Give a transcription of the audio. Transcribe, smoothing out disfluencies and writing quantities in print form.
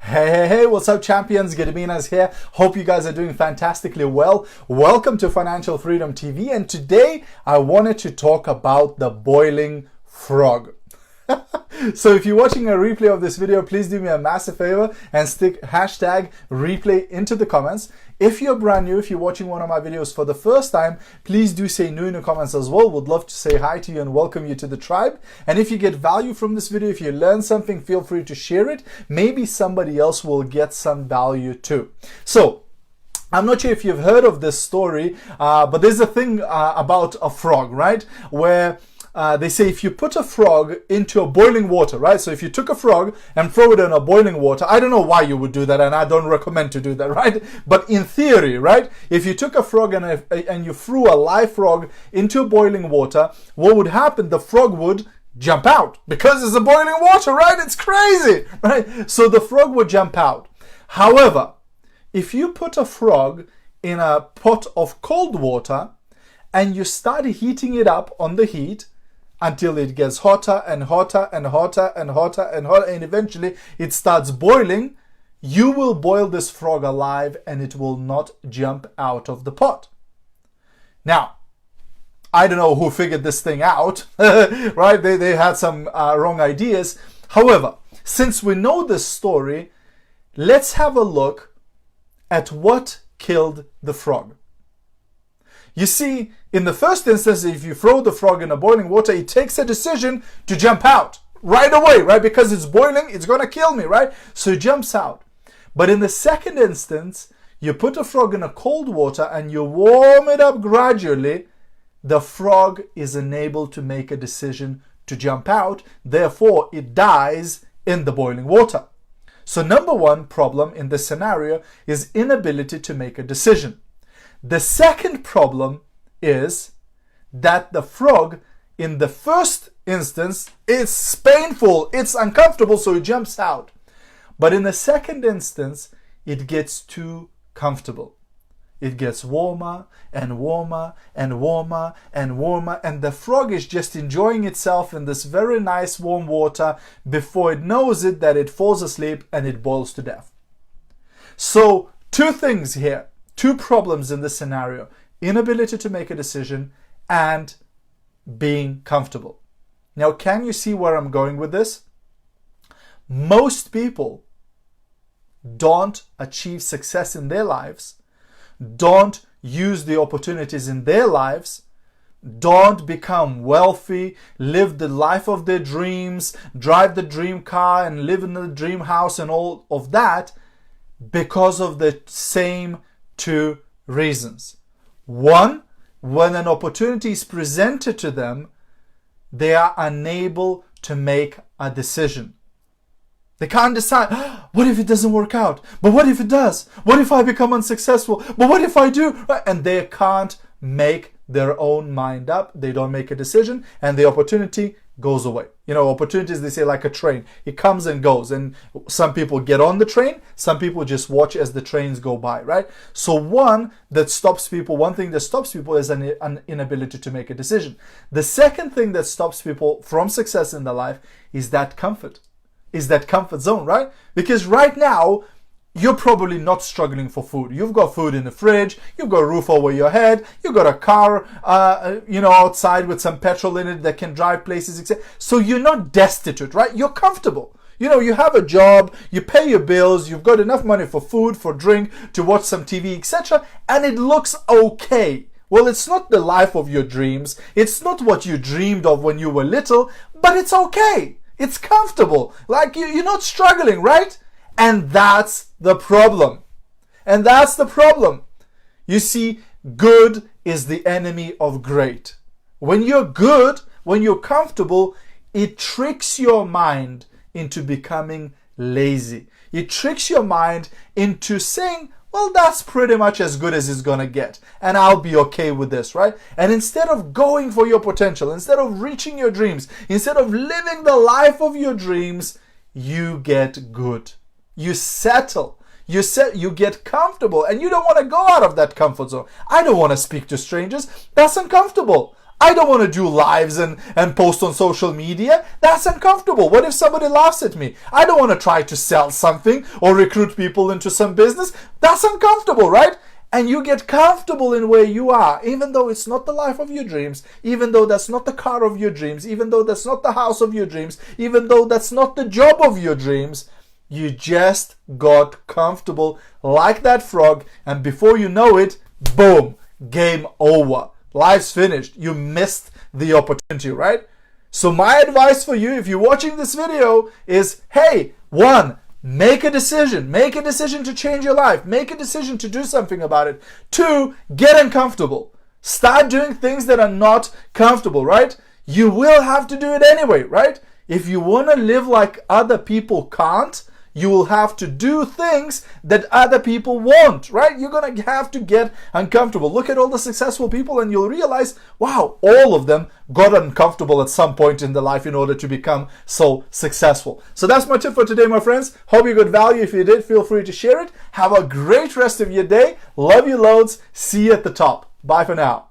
Hey, what's up, champions? Gediminas here. Hope you guys are doing fantastically well. Welcome to Financial Freedom TV, and today I wanted to talk about the boiling frog. So if you're watching a replay of this video, please do me a massive favor and stick hashtag replay into the comments. If you're brand new, if you're watching one of my videos for the first time, please do say new in the comments as well. Would love to say hi to you and welcome you to the tribe. And if you get value from this video, if you learn something, feel free to share it. Maybe somebody else will get some value too. So I'm not sure if you've heard of this story, but there's a thing about a frog, right? Where they say if you put a frog into a boiling water, right? So if you took a frog and throw it in a boiling water, I don't know why you would do that, and I don't recommend to do that, right? But in theory, right? If you took a frog and you threw a live frog into boiling water, what would happen? The frog would jump out because it's a boiling water, right? It's crazy, right? So the frog would jump out. However, if you put a frog in a pot of cold water and you start heating it up on the heat, until it gets hotter and hotter and hotter and hotter and hotter, and eventually it starts boiling, you will boil this frog alive and it will not jump out of the pot. Now, I don't know who figured this thing out, right? They had some wrong ideas. However, since we know this story, let's have a look at what killed the frog. You see, in the first instance, if you throw the frog in a boiling water, it takes a decision to jump out right away, right? Because it's boiling, it's going to kill me, right? So it jumps out. But in the second instance, you put a frog in a cold water and you warm it up gradually, the frog is unable to make a decision to jump out. Therefore, it dies in the boiling water. So number one problem in this scenario is inability to make a decision. The second problem is that the frog, in the first instance, is painful, it's uncomfortable, so it jumps out. But in the second instance, it gets too comfortable. It gets warmer and warmer and warmer and warmer, and the frog is just enjoying itself in this very nice warm water. Before it knows it, that it falls asleep and it boils to death. So, two things here. Two problems in this scenario: inability to make a decision and being comfortable. Now, can you see where I'm going with this? Most people don't achieve success in their lives, don't use the opportunities in their lives, don't become wealthy, live the life of their dreams, drive the dream car and live in the dream house and all of that because of the same two reasons. One, when an opportunity is presented to them, they are unable to make a decision. They can't decide, what if it doesn't work out? But what if it does? What if I become unsuccessful? But what if I do? And they can't make their own mind up. They don't make a decision and the opportunity goes away. You know, opportunities, they say, like a train. It comes and goes, and some people get on the train, some people just watch as the trains go by, right? So one thing that stops people is an inability to make a decision. The second thing that stops people from success in their life is that comfort zone, right? Because right now, you're probably not struggling for food. You've got food in the fridge, you've got a roof over your head, you've got a car, outside with some petrol in it that can drive places, etc. So you're not destitute, right? You're comfortable. You know, you have a job, you pay your bills, you've got enough money for food, for drink, to watch some TV, etc. And it looks okay. Well, it's not the life of your dreams. It's not what you dreamed of when you were little, but it's okay. It's comfortable. Like you're not struggling, right? And that's the problem. You see, good is the enemy of great. When you're good, when you're comfortable, it tricks your mind into becoming lazy. It tricks your mind into saying, well, that's pretty much as good as it's gonna get, and I'll be okay with this, right? And instead of going for your potential, instead of reaching your dreams, instead of living the life of your dreams, you get good. You settle. You get comfortable, and you don't want to go out of that comfort zone. I don't want to speak to strangers. That's uncomfortable. I don't want to do lives and post on social media. That's uncomfortable. What if somebody laughs at me? I don't want to try to sell something or recruit people into some business. That's uncomfortable, right? And you get comfortable in where you are, even though it's not the life of your dreams, even though that's not the car of your dreams, even though that's not the house of your dreams, even though that's not the job of your dreams. You just got comfortable like that frog, and before you know it, boom, game over. Life's finished. You missed the opportunity, right? So my advice for you, if you're watching this video, is, hey, one, make a decision. Make a decision to change your life. Make a decision to do something about it. Two, get uncomfortable. Start doing things that are not comfortable, right? You will have to do it anyway, right? If you want to live like other people can't, you will have to do things that other people won't, right? You're going to have to get uncomfortable. Look at all the successful people and you'll realize, wow, all of them got uncomfortable at some point in their life in order to become so successful. So that's my tip for today, my friends. Hope you got value. If you did, feel free to share it. Have a great rest of your day. Love you loads. See you at the top. Bye for now.